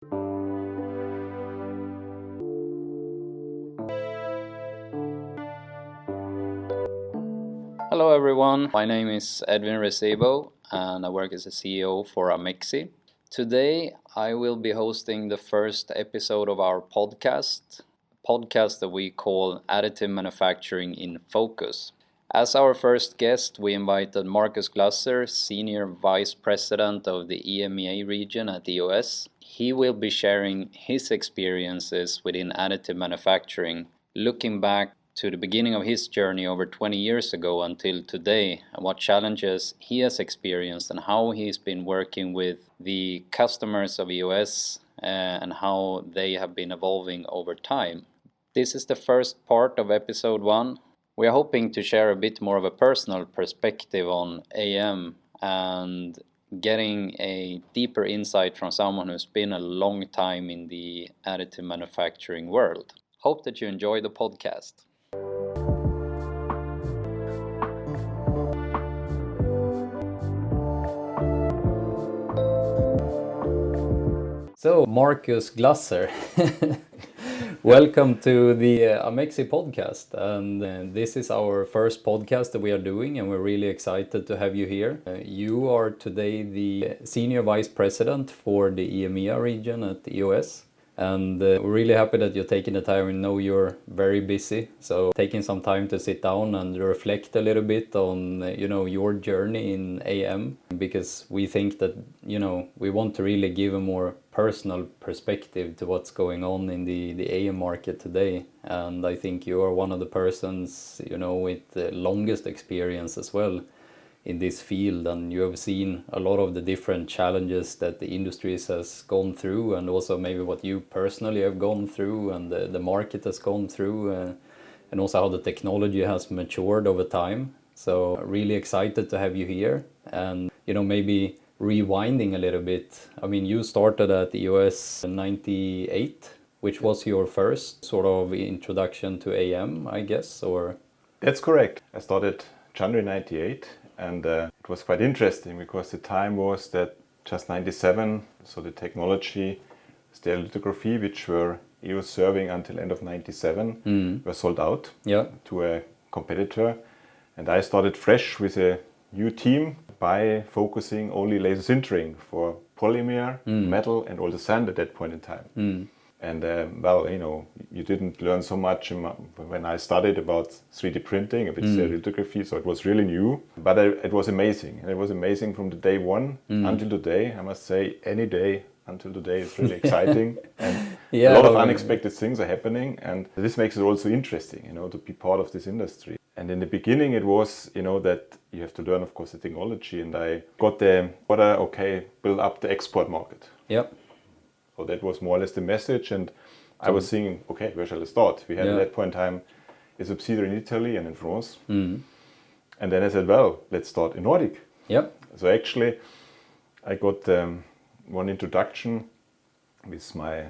Hello everyone, my name is Edwin Recebo and I work as a CEO for AMEXCI. Today I will be hosting the first episode of our podcast that we call Additive Manufacturing in Focus. As our first guest, we invited Markus Glasser, Senior Vice President of the EMEA region at EOS. He will be sharing his experiences within additive manufacturing, looking back to the beginning of his journey over 20 years ago until today, and what challenges he has experienced and how he's been working with the customers of EOS and how they have been evolving over time. This is the first part of episode 1. We are hoping to share a bit more of a personal perspective on AM and getting a deeper insight from someone who's been a long time in the additive manufacturing world. Hope that you enjoy the podcast. So, Markus Glasser, welcome to the AMEXCI podcast. And this is our first podcast that we are doing, and we're really excited to have you here. You are today the Senior Vice President for the EMEA region at EOS. And we're really happy that you're taking the time. We know you're very busy, so taking some time to sit down and reflect a little bit on your journey in AM, because we think that we want to really give a more personal perspective to what's going on in the AM market today. And I think you are one of the persons with the longest experience as well in this field, and you have seen a lot of the different challenges that the industries has gone through, and also maybe what you personally have gone through and the market has gone through, and also how the technology has matured over time. So really excited to have you here. And maybe rewinding a little bit, I mean, you started at EOS in 98, which was your first sort of introduction to AM, I guess, or? That's correct. I started January 98. And it was quite interesting because the time was that just 97, so the technology, stereolithography, which were EOS serving until end of 97, were sold out to a competitor. And I started fresh with a new team by focusing only laser sintering for polymer, metal, and also sand at that point in time. And you didn't learn so much when I studied about 3D printing, a bit stereolithography, so it was really new. But it was amazing. And it was amazing from the day one until today. I must say, any day until today is really exciting. And a lot of unexpected things are happening. And this makes it also interesting, to be part of this industry. And in the beginning, it was, that you have to learn, of course, the technology. And I got the order, build up the export market. Yep. So that was more or less the message, and I was thinking, okay, where shall I start? We had at that point in time a subsidiary in Italy and in France. And then I said, well, let's start in Nordic. Yep. So actually, I got one introduction with my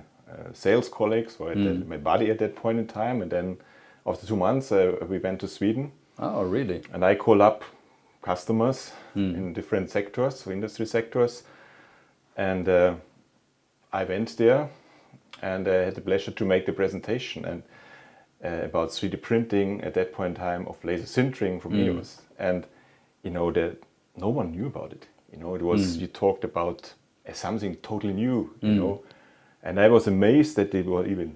sales colleagues, or my buddy at that point in time, and then after 2 months we went to Sweden. Oh, really? And I called up customers in different sectors, so industry sectors, and I went there and I had the pleasure to make the presentation and about 3D printing at that point in time of laser sintering from EOS. And that no one knew about it. It was you talked about something totally new. And I was amazed that they were even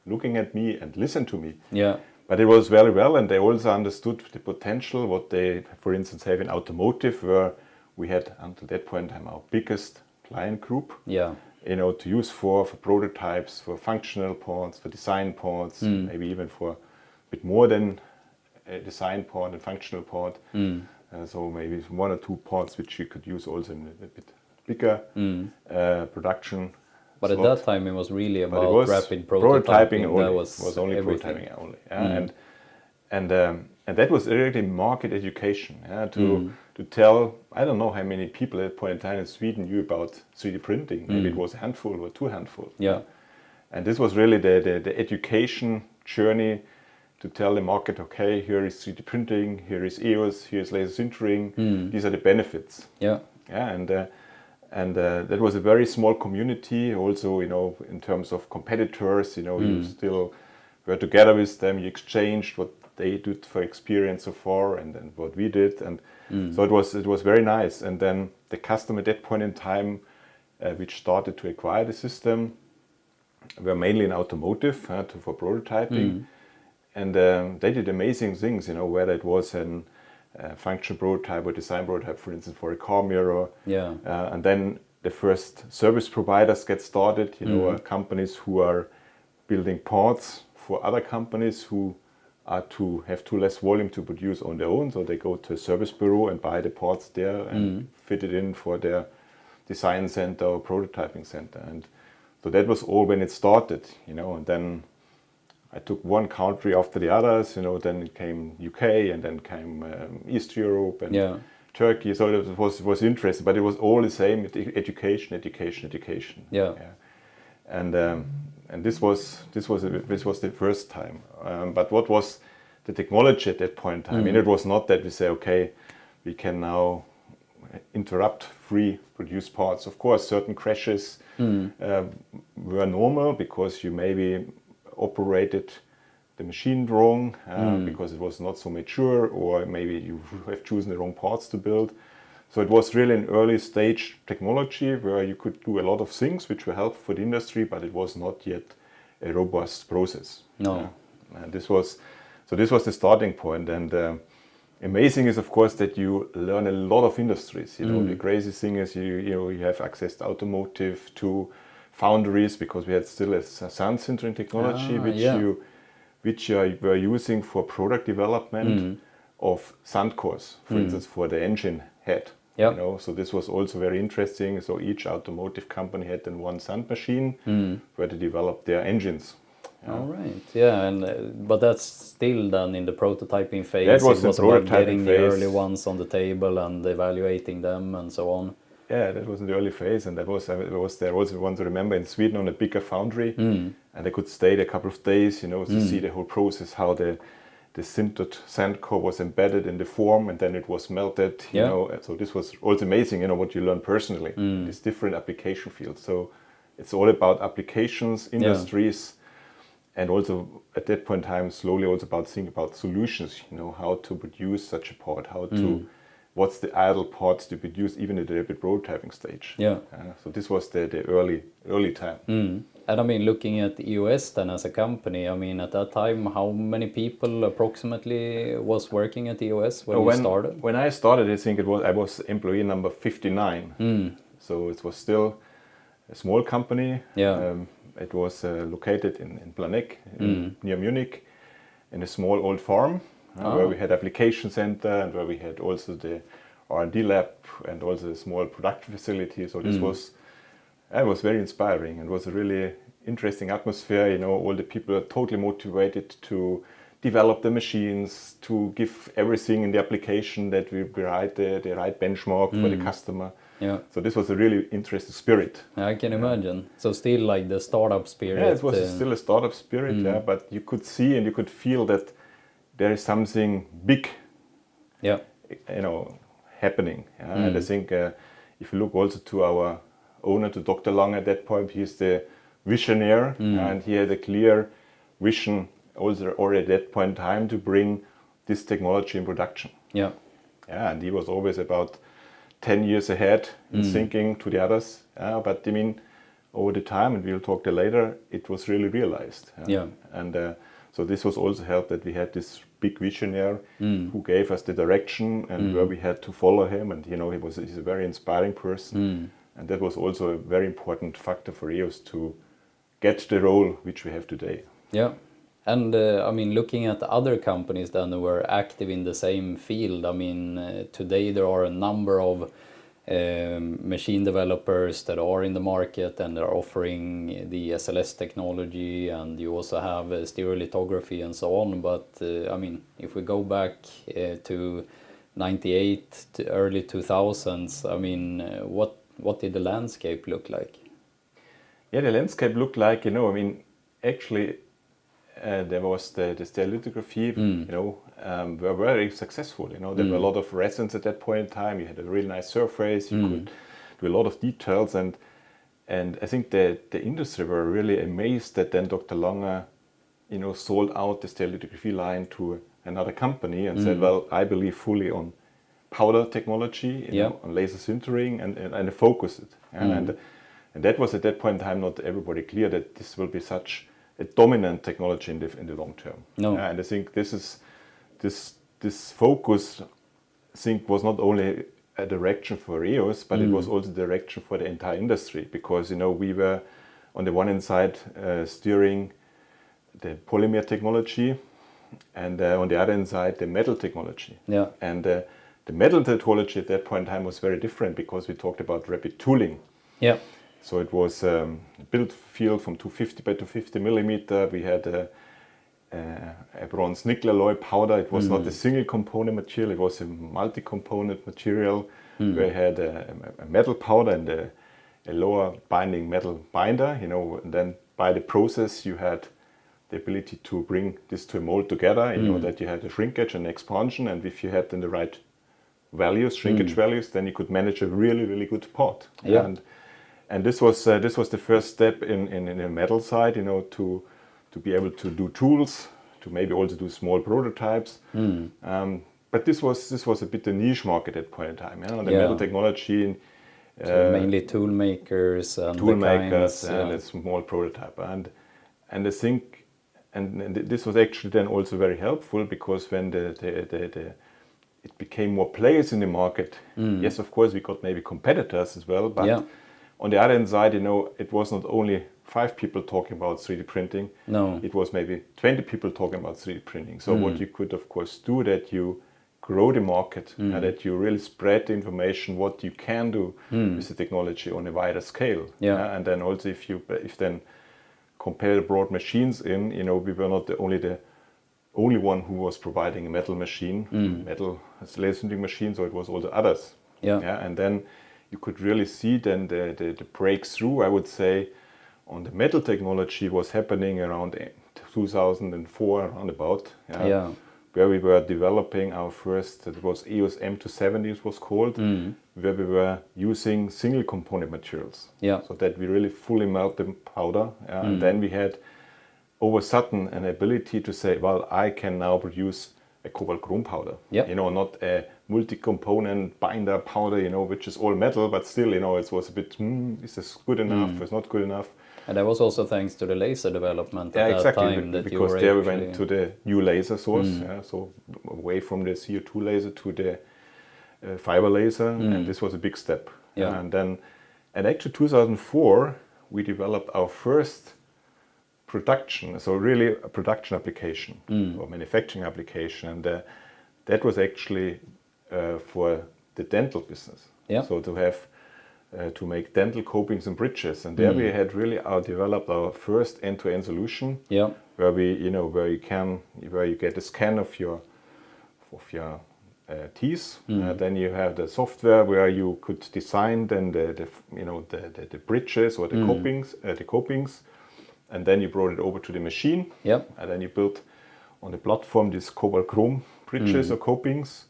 looking at me and listened to me. Yeah. But it was very well, and they also understood the potential what they, for instance, have in automotive, where we had until that point in time our biggest client group, to use for prototypes, for functional parts, for design parts, maybe even for a bit more than a design part and functional part. So maybe 1 or 2 parts which you could use also in a bit bigger production. But slot. At that time it was really about rapid prototyping. Only. That was only everything. Prototyping only. And that was really market education, to tell, I don't know how many people at that point in time in Sweden knew about 3D printing. Maybe it was a handful or 2 handful. Yeah. And this was really the education journey to tell the market, okay, here is 3D printing, here is EOS, here is laser sintering. These are the benefits. Yeah. Yeah, and And that was a very small community. Also, in terms of competitors, you still were together with them. You exchanged what they did for experience so far, and then what we did, and so it was very nice. And then the customer at that point in time, which started to acquire the system, were mainly in automotive for prototyping, and they did amazing things. Whether it was an function prototype or design prototype, for instance, for a car mirror. Yeah. And then the first service providers get started, companies who are building parts for other companies who are to have too less volume to produce on their own. So they go to a service bureau and buy the parts there and fit it in for their design center or prototyping center. And so that was all when it started, and then I took one country after the others, then it came UK, and then came East Europe and Turkey. So it was interesting, but it was all the same: education. Yeah. And this was the first time. But what was the technology at that point in time? I mean, it was not that we say, okay, we can now interrupt free produce parts. Of course, certain crashes were normal because you maybe operated the machine wrong because it was not so mature, or maybe you have chosen the wrong parts to build. So it was really an early stage technology where you could do a lot of things which were helpful for the industry, but it was not yet a robust process. No. And this was the starting point. And amazing is, of course, that you learn a lot of industries. The crazy thing is you have access to automotive, to foundries, because we had still a sand sintering technology which you were using for product development of sand cores, for instance, for the engine head. So this was also very interesting. So each automotive company had then one sand machine where they developed their engines. All right, but that's still done in the prototyping phase. That was it was in about prototyping getting the phase. early ones on the table and evaluating them and so on. Yeah, that was in the early phase, and there was one to remember in Sweden on a bigger foundry, and they could stay there a couple of days, to see the whole process, how the sintered sand core was embedded in the form, and then it was melted. So this was also amazing. What you learn personally in these different application fields. So it's all about applications, industries. And also at that point in time, slowly also thinking about solutions, how to produce such a part, what's the ideal parts to produce even at the prototyping stage. So this was the early time. And I mean, looking at EOS then as a company, I mean, at that time, how many people approximately was working at EOS when you started? When I started, I think I was employee number 59. So it was still a small company. It was located in Planegg, near Munich, in a small old farm where we had application center and where we had also the R&D lab and also a small production facility. So this was very inspiring, and was a really interesting atmosphere. All the people are totally motivated to develop the machines, to give everything in the application that we write the right benchmark for the customer. So this was a really interesting spirit. I can imagine. So still like the startup spirit. Yeah, it was still a startup spirit, but you could see and you could feel that there is something big, happening. And I think if you look also to our owner, to Dr. Lang at that point, he's the visionary, and he had a clear vision also already at that point in time to bring this technology in production. And he was always about 10 years ahead in thinking to the others. But I mean, over the time, and we'll talk there later, it was really realized. And so this was also helped that we had this big visionary who gave us the direction and where we had to follow him. And he's a very inspiring person. And that was also a very important factor for EOS to get the role which we have today. And I mean, looking at other companies then who were active in the same field, I mean, today there are a number of machine developers that are in the market and are offering the SLS technology, and you also have stereolithography and so on. But I mean, if we go back to 98 to early 2000s, I mean, what did the landscape look like? Yeah, the landscape looked like, I mean, actually there was the stereolithography, were very successful. There were a lot of resins at that point in time. You had a really nice surface. You could to a lot of details. And I think the industry were really amazed that then Dr. Lange, sold out the stereolithography line to another company and said, well, I believe fully on powder technology, on laser sintering and focus it. And that was at that point in time not everybody clear that this will be such a dominant technology in the long term. No. And I think this focus, I think, was not only a direction for EOS, but it was also a direction for the entire industry, because we were on the one hand side steering the polymer technology, and on the other hand side the metal technology. Yeah. And the metal technology at that point in time was very different, because we talked about rapid tooling. Yeah. So it was a build field from 250 by 250 millimeter. We had a bronze nickel alloy powder. It was not a single component material, it was a multi-component material. We had a metal powder and a lower binding metal binder, and then by the process you had the ability to bring this to a mold together, that you had a shrinkage and expansion, and if you had then the right values, shrinkage values, then you could manage a really, really good part. Yeah. And this was the first step in the metal side, to be able to do tools, to maybe also do small prototypes. But this was a bit a niche market at that point in time. The metal technology. So mainly tool makers and a small prototype. And I think, and this was actually then also very helpful, because when it became more players in the market, yes, of course, we got maybe competitors as well, but on the other hand side, it was not only 5 people talking about 3D printing. No. It was maybe 20 people talking about 3D printing. So what you could, of course, do, that you grow the market, and that you really spread the information what you can do with the technology on a wider scale. And then also if then compare the broad machines we were not the only one who was providing a metal machine, metal laser sintering machine, so it was all the others. And then you could really see then the breakthrough, I would say, on the metal technology was happening around 2004, around about. Where we were developing our first, it was EOS M270 it was called, where we were using single component materials. So that we really fully melt the powder. And then we had over a sudden an ability to say, well, I can now produce a cobalt chrome powder. Not a multi-component binder powder, which is all metal, but still, it was a bit, is this good enough? It's not good enough. And that was also thanks to the laser development at that time. Because there we went to the new laser source, so away from the CO2 laser to the fiber laser, and this was a big step. And actually 2004, we developed our first production, so really a production application or manufacturing application, and that was actually for the dental business. So to have to make dental copings and bridges, and there we had really developed our first end-to-end solution, where we where you get a scan of your teeth. Then you have the software where you could design then the bridges or the copings, and then you brought it over to the machine. And then you built on the platform these cobalt chrome bridges or copings.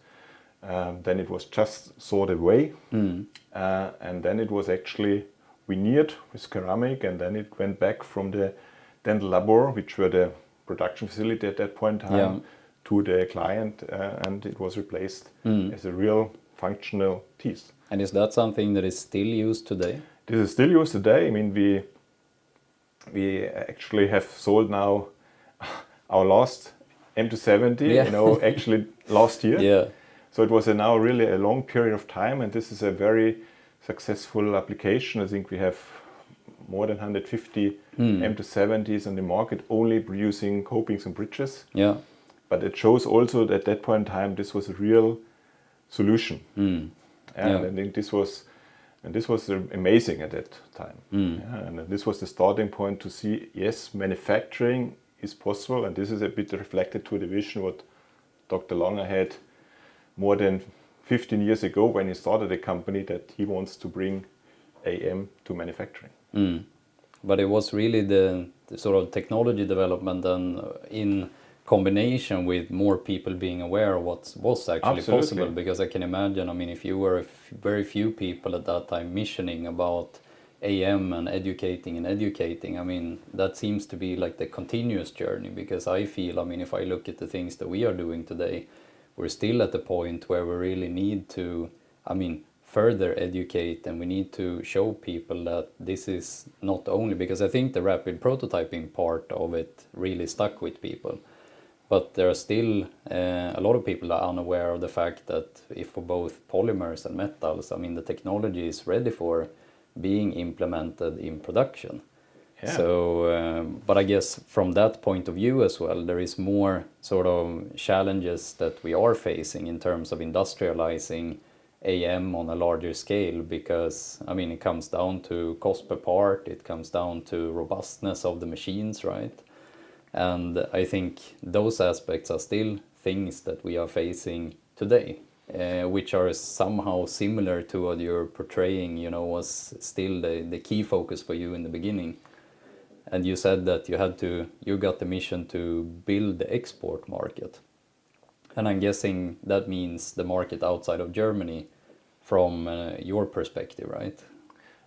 Then it was just sorted away, and then it was actually veneered with ceramic, and then it went back from the dental labor, which were the production facility at that point in time, to the client, and it was replaced as a real functional teeth. And is that something that is still used today? This is still used today. I mean, we actually have sold now our last M270, actually last year. So it was now really a long period of time, and this is a very successful application. I think we have more than 150 M270s on the market, only producing copings and bridges. But it shows also that at that point in time, this was a real solution. And I think this was amazing at that time. And this was the starting point to see, yes, manufacturing is possible, and this is a bit reflected to the vision what Dr. Lange had more than 15 years ago when he started a company, that he wants to bring AM to manufacturing. But it was really the sort of technology development and in combination with more people being aware of what was actually Absolutely. possible, because I can imagine, I mean, if you were very few people at that time missioning about AM and educating, I mean, that seems to be like the continuous journey, because I feel, I mean, if I look at the things that we are doing today, we're still at the point where we really need to, I mean, further educate, and we need to show people that this is not only, because I think the rapid prototyping part of it really stuck with people. But there are still a lot of people that are unaware of the fact that if for both polymers and metals, I mean, the technology is ready for being implemented in production. Yeah. So, but I guess from that point of view as well, there is more sort of challenges that we are facing in terms of industrializing AM on a larger scale, because, I mean, it comes down to cost per part, it comes down to robustness of the machines, right? And I think those aspects are still things that we are facing today, which are somehow similar to what you're portraying, you know, was still the key focus for you in the beginning. And you said that you got the mission to build the export market. And I'm guessing that means the market outside of Germany from your perspective, right?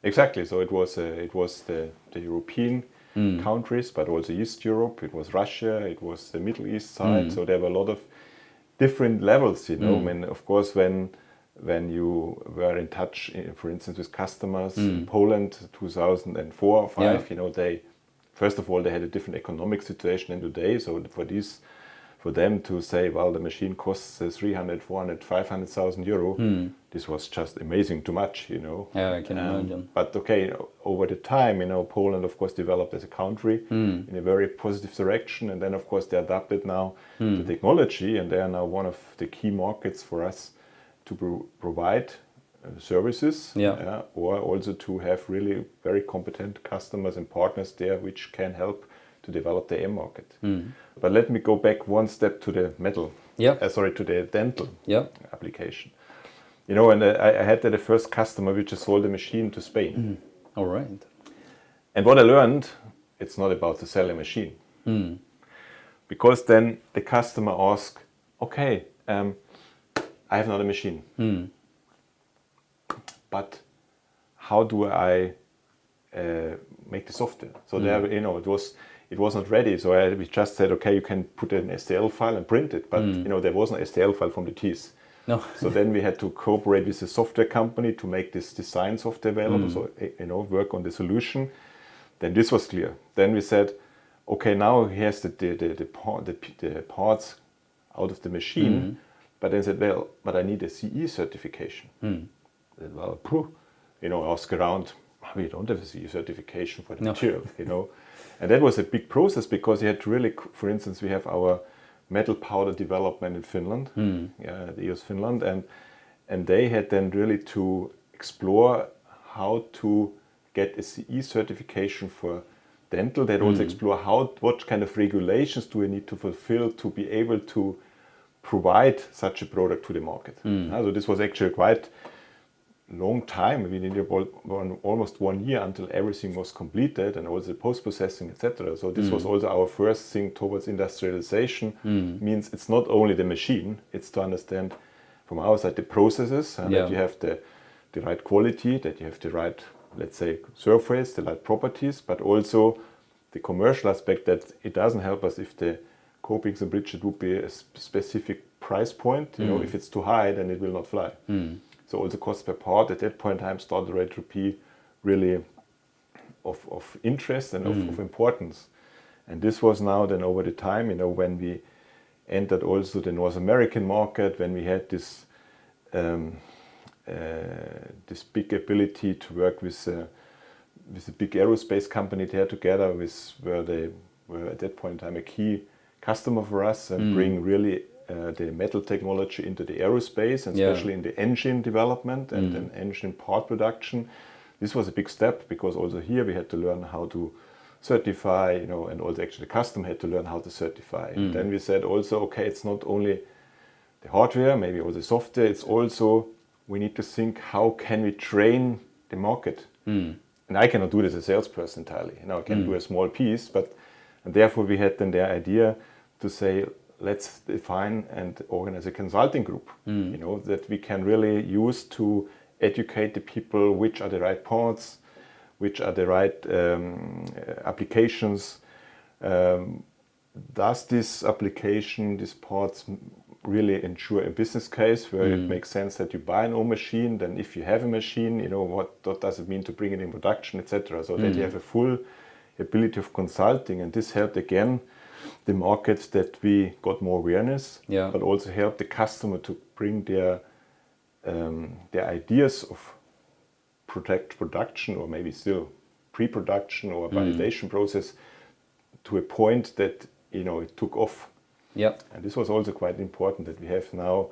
Exactly. So it was the European countries, but also East Europe. It was Russia. It was the Middle East side. So there were a lot of different levels. You know, I mean, of course, when you were in touch, for instance, with customers in Poland, 2004 or 5, you know, they first of all they had a different economic situation than today. So for them to say, well, the machine costs 300, 400, 500,000 euro, this was just amazing, too much, you know. Yeah, I can imagine. But okay, over the time, you know, Poland, of course, developed as a country in a very positive direction. And then, of course, they adapted now the technology, and they are now one of the key markets for us to provide services, or also to have really very competent customers and partners there which can help to develop the AM market. But let me go back one step to the metal, to the dental application. You know, and I had the first customer which just sold a machine to Spain. All right. And what I learned, it's not about to sell a machine. Because then the customer asks, okay, I have not a machine. But how do I make the software? So there, you know, it was not ready. So we just said, okay, you can put an STL file and print it. But you know, there was no STL file from the teeth. No. So then we had to cooperate with a software company to make this design software available. So, you know, work on the solution. Then this was clear. Then we said, okay, now here's the parts out of the machine. But then said, well, but I need a CE certification. Said, well, you know, ask around. We don't have a CE certification for the material, you know. And that was a big process, because you had to really, for instance, we have our metal powder development in Finland, the EOS Finland, and they had then really to explore how to get a CE certification for dental. They'd also explore what kind of regulations do we need to fulfill to be able to provide such a product to the market. So this was actually quite long time. We needed almost 1 year until everything was completed, and also post-processing, etc. So this was also our first thing towards industrialization. Means it's not only the machine, it's to understand from our side the processes, and that you have the right quality, that you have the right, let's say, surface, the right properties, but also the commercial aspect, that it doesn't help us if the copings and bridges would be a specific price point. You know, if it's too high, then it will not fly. So also cost per part at that point in time started already to be really of interest and of importance. And this was now then over the time, you know, when we entered also the North American market, when we had this this big ability to work with a big aerospace company there together, where they were at that point in time a key customer for us, and bring really the metal technology into the aerospace, and especially in the engine development and then engine part production. This was a big step, because also here we had to learn how to certify, you know, and also actually the customer had to learn how to certify. And then we said also, okay, it's not only the hardware, maybe also the software, it's also we need to think how can we train the market. And I cannot do this as a salesperson entirely. You know, I can do a small piece, and therefore we had then the idea to say, let's define and organize a consulting group, you know, that we can really use to educate the people which are the right parts, which are the right applications. Does this application, these parts really ensure a business case where it makes sense that you buy an old machine? Then if you have a machine, you know, what does it mean to bring it in production, etc. So that you have a full ability of consulting, and this helped again the markets that we got more awareness, but also helped the customer to bring their ideas of production or maybe still pre-production or validation process to a point that, you know, it took off. And this was also quite important that we have now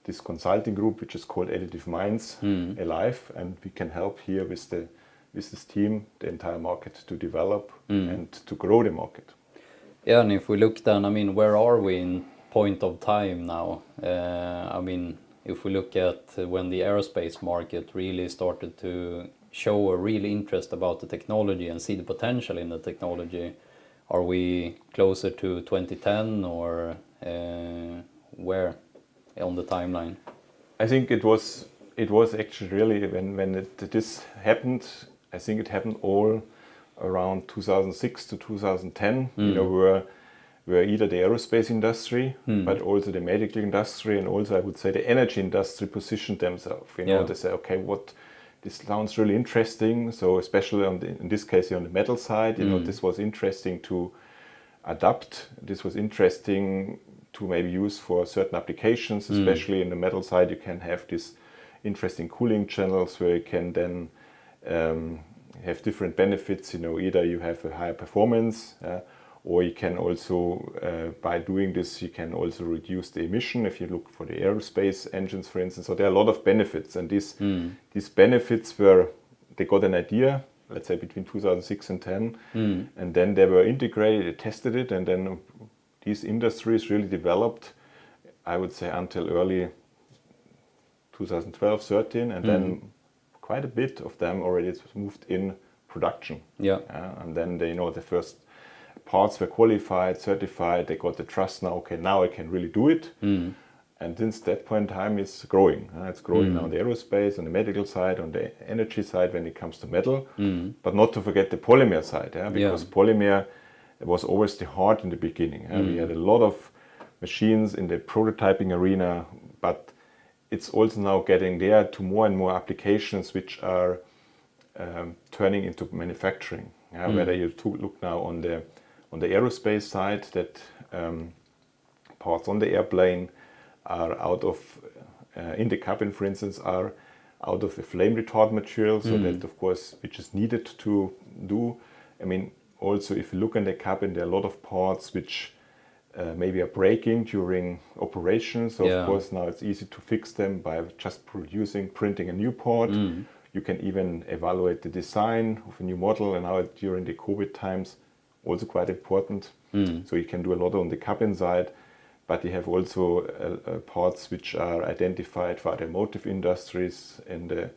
this consulting group which is called Additive Minds alive, and we can help here with this team the entire market to develop and to grow the market. Yeah, and if we look then, I mean, where are we in point of time now? I mean, if we look at when the aerospace market really started to show a real interest about the technology and see the potential in the technology, are we closer to 2010 or where on the timeline? I think it was actually really when this happened. I think it happened all around 2006 to 2010. You know, where either the aerospace industry, but also the medical industry, and also I would say the energy industry positioned themselves. You know, they say, okay, this sounds really interesting. So especially in this case on the metal side, you know, this was interesting to adapt. This was interesting to maybe use for certain applications, especially in the metal side. You can have these interesting cooling channels where you can then have different benefits. You know, either you have a higher performance, or you can also, by doing this, you can also reduce the emission if you look for the aerospace engines, for instance. So there are a lot of benefits, and these benefits they got an idea, let's say between 2006 and 10, and then they were integrated, they tested it, and then these industries really developed, I would say, until early 2012, 13, and then quite a bit of them already moved in production. And then they, you know, the first parts were qualified, certified, they got the trust now, okay, now I can really do it. And since that point in time, it's growing. It's growing now on the aerospace, on the medical side, on the energy side when it comes to metal, but not to forget the polymer side, because polymer was always the heart in the beginning. We had a lot of machines in the prototyping arena, but it's also now getting there to more and more applications which are turning into manufacturing. Whether you look now on the aerospace side, that parts on the airplane are out of, in the cabin for instance, are out of a flame retardant material, so that of course, which is needed to do. I mean, also if you look in the cabin, there are a lot of parts which maybe are breaking during operations. So of course now it's easy to fix them by just printing a new part. You can even evaluate the design of a new model, and now during the COVID times, also quite important. So you can do a lot on the cabin side, but you have also parts which are identified for automotive industries in the,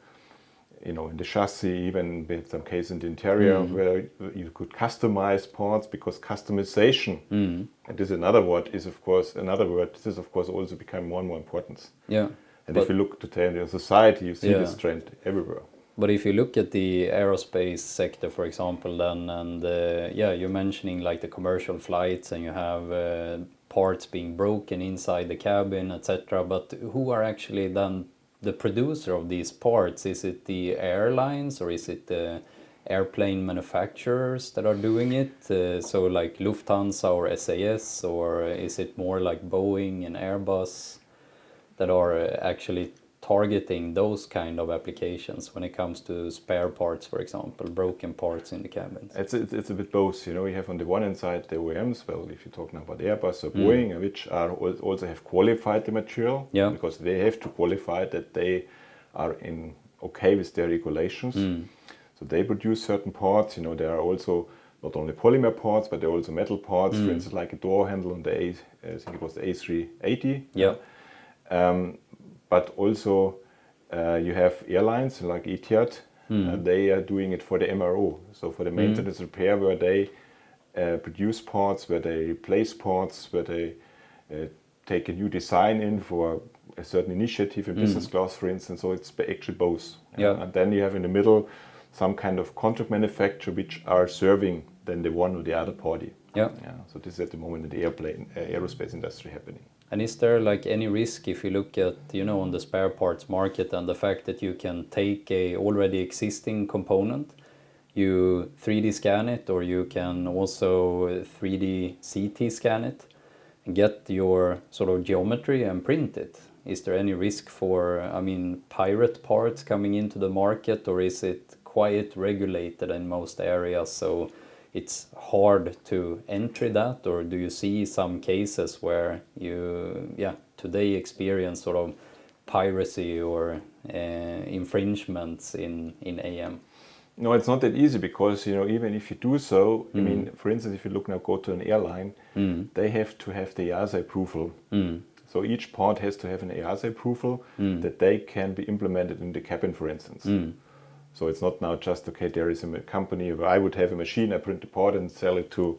you know, in the chassis, even with some case in the interior where you could customize parts, because customization, and this is another word, this is of course also becoming more and more important. And if you look today in society, you see this trend everywhere. But if you look at the aerospace sector, for example, then, and you're mentioning like the commercial flights, and you have parts being broken inside the cabin, etc. But who are actually then the producer of these parts? Is it the airlines, or is it the airplane manufacturers that are doing it? So like Lufthansa or SAS, or is it more like Boeing and Airbus that are actually targeting those kind of applications when it comes to spare parts, for example, broken parts in the cabins? It's a bit both. You know, you have on the one hand side the OEMs. Well, if you talk now about Airbus or Boeing, which are also have qualified the material, because they have to qualify that they are okay with their regulations. So they produce certain parts. You know, there are also not only polymer parts, but there are also metal parts. For instance, like a door handle on the I think it was the A380. But also you have airlines like Etihad, they are doing it for the MRO, so for the maintenance repair, where they produce parts, where they replace parts, where they take a new design in for a certain initiative in business class, for instance. So it's actually both. Yeah. And then you have in the middle some kind of contract manufacturer which are serving then the one or the other party. Yeah. So this is at the moment in the aerospace industry happening. And is there like any risk if you look at, on the spare parts market and the fact that you can take a already existing component, you 3D scan it, or you can also 3D CT scan it and get your sort of geometry and print it? Is there any risk for, pirate parts coming into the market, or is it quite regulated in most areas, so it's hard to enter that? Or do you see some cases where you today experience sort of piracy or infringements in AM? No, it's not that easy, because even if you do so, I mean, for instance, if you look now, go to an airline, they have to have the EASA approval. So each part has to have an EASA approval that they can be implemented in the cabin, for instance. So it's not now just, okay, there is a company where I would have a machine, I print the part and sell it to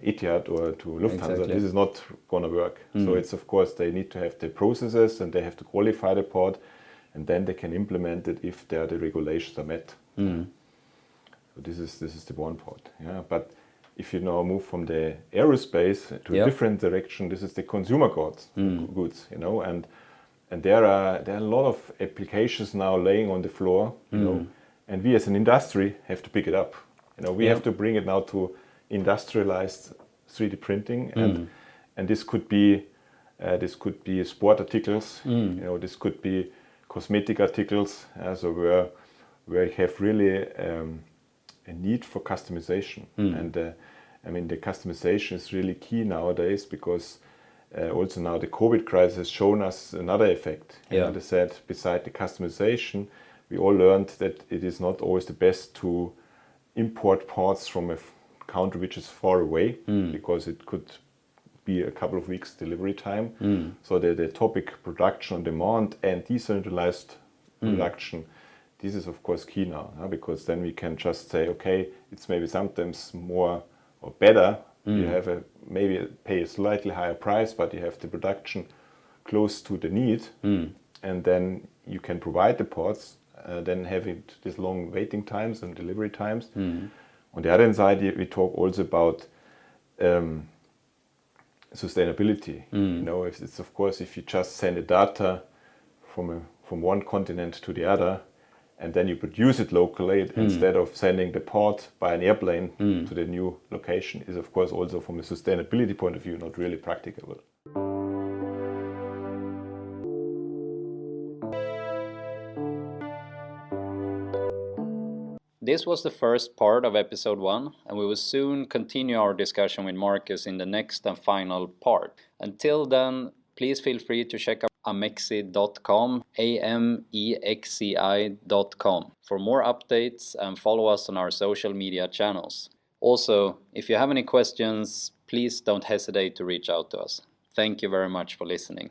Etihad or to Lufthansa. Exactly. This is not going to work. So it's, of course, they need to have the processes and they have to qualify the part, and then they can implement it if the regulations are met. So this is the one part. But if you now move from the aerospace to a different direction, this is the consumer goods. And there are a lot of applications now laying on the floor, and we as an industry have to pick it up. We have to bring it now to industrialized 3D printing, and this could be sport articles, this could be cosmetic articles, so where you have really a need for customization. And the customization is really key nowadays, because also now the COVID crisis has shown us another effect. As I said, beside the customization, we all learned that it is not always the best to import parts from a country which is far away, because it could be a couple of weeks delivery time. So the topic production on demand and decentralized production, this is of course key now, because then we can just say, okay, it's maybe sometimes more or better. You have maybe pay a slightly higher price, but you have the production close to the need, and then you can provide the parts, then having these long waiting times and delivery times. On the other hand side, we talk also about sustainability. It's of course, if you just send the data from one continent to the other, and then you produce it locally instead of sending the part by an airplane to the new location, is of course also from a sustainability point of view not really practicable. This was the first part of episode 1, and we will soon continue our discussion with Markus in the next and final part. Until then, please feel free to check out AMEXCI.com, AMEXCI.com, for more updates, and follow us on our social media channels. Also, if you have any questions, please don't hesitate to reach out to us. Thank you very much for listening.